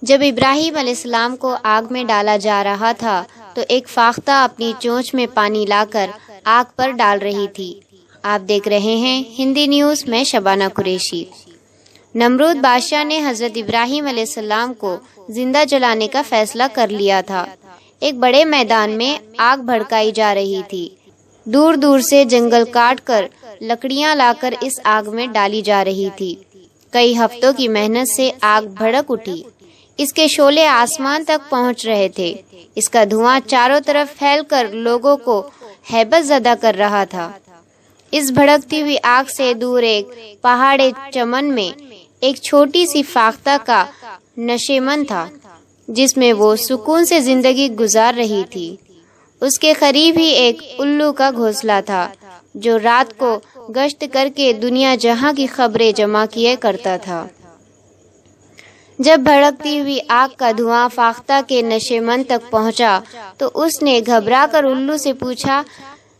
جب ابراہیم علیہ السلام کو آگ میں ڈالا جا رہا تھا تو ایک فاختہ اپنی چونچ میں پانی لا کر آگ پر ڈال رہی تھی۔ آپ دیکھ رہے ہیں ہندی نیوز، میں شبانہ قریشی۔ نمرود بادشاہ نے حضرت ابراہیم علیہ السلام کو زندہ جلانے کا فیصلہ کر لیا تھا۔ ایک بڑے میدان میں آگ بھڑکائی جا رہی تھی۔ دور دور سے جنگل کاٹ کر لکڑیاں لا کر اس آگ میں ڈالی جا رہی تھی۔ کئی ہفتوں کی محنت سے آگ بھڑک اٹھی۔ اس کے شعلے آسمان تک پہنچ رہے تھے۔ اس کا دھواں چاروں طرف پھیل کر لوگوں کو ہیبت زدہ کر رہا تھا۔ اس بھڑکتی ہوئی آگ سے دور ایک پہاڑی چمن میں ایک چھوٹی سی فاختہ کا نشیمن تھا، جس میں وہ سکون سے زندگی گزار رہی تھی۔ اس کے قریب ہی ایک الو کا گھونسلہ تھا، جو رات کو گشت کر کے دنیا جہاں کی خبریں جمع کیے کرتا تھا۔ جب بھڑکتی ہوئی آگ کا دھواں فاختہ کے نشیمن تک پہنچا تو اس نے گھبرا کر الو سے پوچھا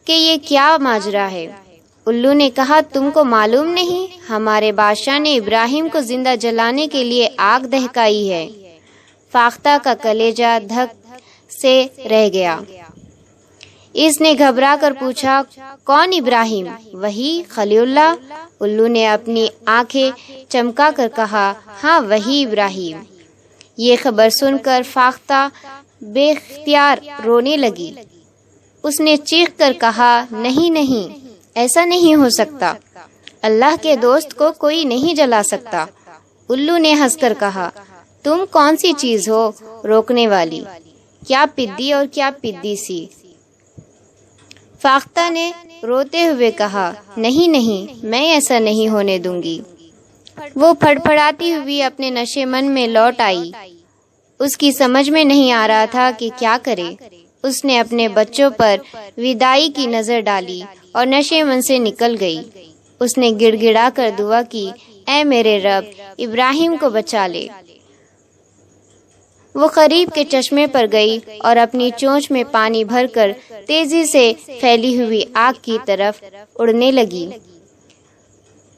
کہ یہ کیا ماجرا ہے؟ الو نے کہا، تم کو معلوم نہیں؟ ہمارے بادشاہ نے ابراہیم کو زندہ جلانے کے لیے آگ دہکائی ہے۔ فاختہ کا کلیجہ دھک سے رہ گیا۔ اس نے گھبرا کر پوچھا، کون ابراہیم؟ وہی خلیل اللہ؟ الو نے اپنی آنکھیں چمکا کر کہا، ہاں وہی ابراہیم۔ یہ خبر سن کر فاختہ بے اختیار رونے لگی۔ اس نے چیخ کر کہا، نہیں نہیں، ایسا نہیں ہو سکتا، اللہ کے دوست کو کوئی نہیں جلا سکتا۔ الو نے ہنس کر کہا، تم کون سی چیز ہو روکنے والی؟ کیا پدی اور کیا پدی سی؟ فاختہ نے روتے ہوئے کہا، نہیں نہیں، میں ایسا نہیں ہونے دوں گی۔ وہ پھڑپھڑاتی ہوئی اپنے نشیمن میں لوٹ آئی۔ اس کی سمجھ میں نہیں آ رہا تھا کہ کیا کرے۔ اس نے اپنے بچوں پر وداعی کی نظر ڈالی اور نشیمن سے نکل گئی۔ اس نے گڑ گڑا کر دعا کی، اے میرے رب، ابراہیم کو بچا لے۔ وہ قریب کے چشمے پر گئی اور اپنی چونچ میں پانی بھر کر تیزی سے پھیلی ہوئی آگ کی طرف اڑنے لگی۔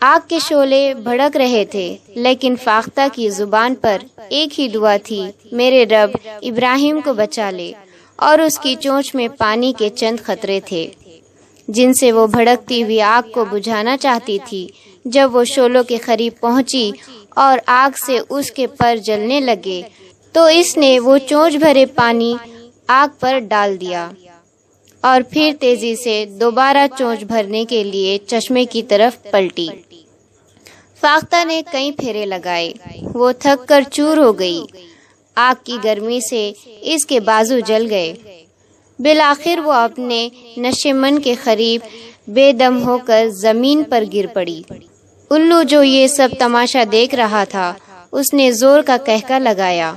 آگ کے شعلے بھڑک رہے تھے، لیکن فاختہ کی زبان پر ایک ہی دعا تھی، میرے رب، ابراہیم کو بچا لے۔ اور اس کی چونچ میں پانی کے چند قطرے تھے، جن سے وہ بھڑکتی ہوئی آگ کو بجھانا چاہتی تھی۔ جب وہ شعلوں کے قریب پہنچی اور آگ سے اس کے پر جلنے لگے تو اس نے وہ چونچ بھرے پانی آگ پر ڈال دیا اور پھر تیزی سے دوبارہ چونچ بھرنے کے لیے چشمے کی طرف پلٹی۔ فاختہ نے کئی پھیرے لگائے، وہ تھک کر چور ہو گئی۔ آگ کی گرمی سے اس کے بازو جل گئے۔ بالآخر وہ اپنے نشیمن کے قریب بے دم ہو کر زمین پر گر پڑی۔ الو جو یہ سب تماشا دیکھ رہا تھا، اس نے زور کا قہقہ لگایا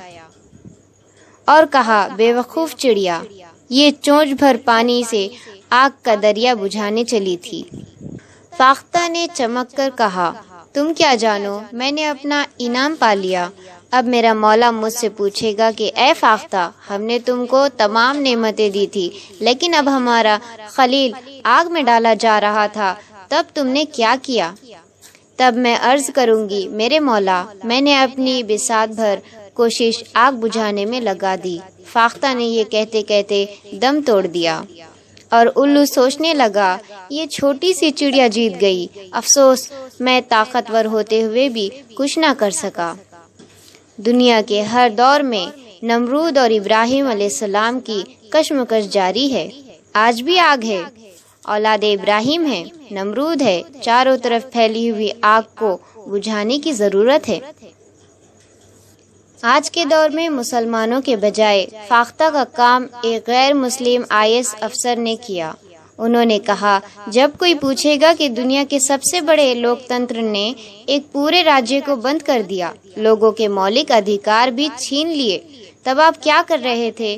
اور کہا، بے وقوف چڑیا، یہ چونچ بھر پانی سے آگ کا دریا بجھانے چلی تھی۔ فاختہ نے چمک کر کہا، تم کیا جانو، میں نے اپنا انعام پا لیا۔ اب میرا مولا مجھ سے پوچھے گا کہ اے فاختہ، ہم نے تم کو تمام نعمتیں دی تھی، لیکن اب ہمارا خلیل آگ میں ڈالا جا رہا تھا، تب تم نے کیا کیا؟ تب میں عرض کروں گی، میرے مولا، میں نے اپنی بساط بھر کوشش آگ بجھانے میں لگا دی۔ فاختہ نے یہ کہتے کہتے دم توڑ دیا اور الو سوچنے لگا، یہ چھوٹی سی چڑیا جیت گئی، افسوس میں طاقتور ہوتے ہوئے بھی کچھ نہ کر سکا۔ دنیا کے ہر دور میں نمرود اور ابراہیم علیہ السلام کی کشمکش جاری ہے۔ آج بھی آگ ہے، اولاد ابراہیم ہے، نمرود ہے، چاروں طرف پھیلی ہوئی آگ کو بجھانے کی ضرورت ہے۔ آج کے دور میں مسلمانوں کے بجائے فاختہ کا کام ایک غیر مسلم IS افسر نے کیا۔ انہوں نے کہا، جب کوئی پوچھے گا کہ دنیا کے سب سے بڑے لوکتنتر نے ایک پورے راجیہ کو بند کر دیا، لوگوں کے مولک ادھیکار بھی چھین لیے، تب آپ کیا کر رہے تھے؟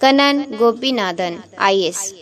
کنن گوپی نادن، IS۔